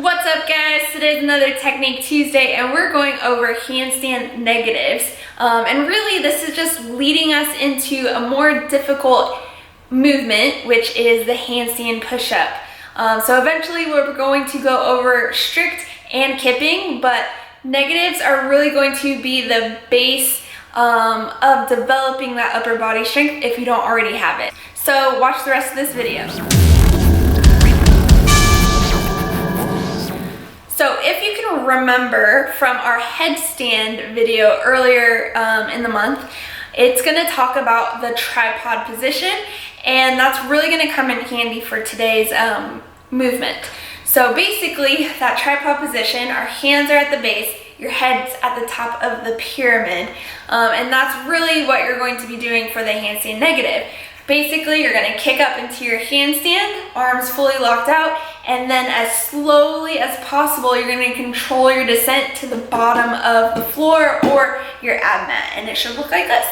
What's up, guys? Today's another Technique Tuesday and we're going over handstand negatives. And really this is just leading us into a more difficult movement, which is the handstand push-up. So eventually we're going to go over strict and kipping, but negatives are really going to be the base of developing that upper body strength if you don't already have it. So watch the rest of this video. So if you can remember from our headstand video earlier in the month, it's gonna talk about the tripod position, and that's really gonna come in handy for today's movement. So basically, that tripod position, our hands are at the base, your head's at the top of the pyramid, and that's really what you're going to be doing for the handstand negative. Basically, you're gonna kick up into your handstand, arms fully locked out, and then as slowly as possible, you're gonna control your descent to the bottom of the floor or your ab mat, and it should look like this.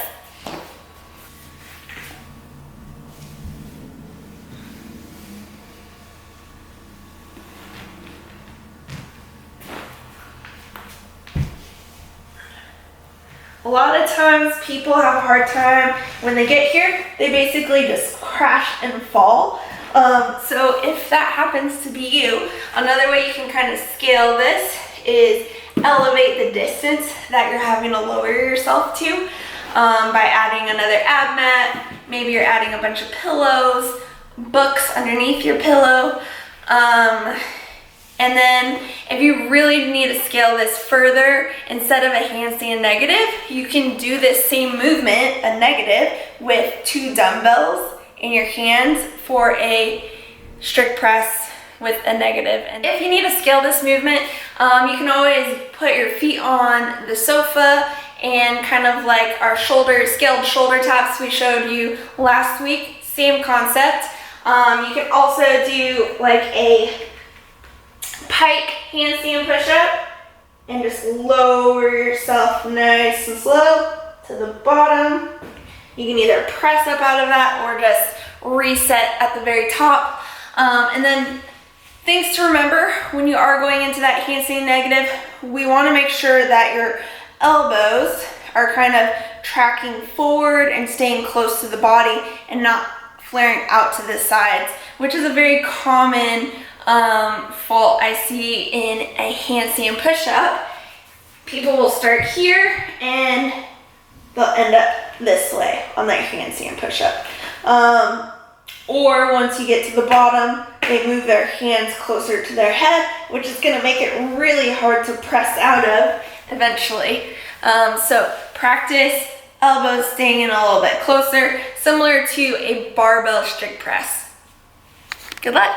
A lot of times people have a hard time when they get here, they basically just crash and fall. So if that happens to be you, another way you can kind of scale this is elevate the distance that you're having to lower yourself to by adding another ab mat. Maybe you're adding a bunch of pillows, books underneath your pillow. And then if you really need to scale this further, instead of a handstand negative, you can do this same movement, a negative, with 2 dumbbells in your hands for a strict press with a negative. And if you need to scale this movement, you can always put your feet on the sofa and kind of like our scaled shoulder taps we showed you last week, same concept. You can also do like a pike handstand push-up and just lower yourself nice and slow to the bottom. You can either press up out of that or just reset at the very top. And then things to remember when you are going into that handstand negative, we want to make sure that your elbows are kind of tracking forward and staying close to the body and not flaring out to the sides, which is a very common fault I see in a handstand push-up. People will start here and they'll end up this way on that handstand push-up. Or once you get to the bottom, they move their hands closer to their head, which is going to make it really hard to press out of eventually. So practice elbows staying in a little bit closer, similar to a barbell strict press. Good luck.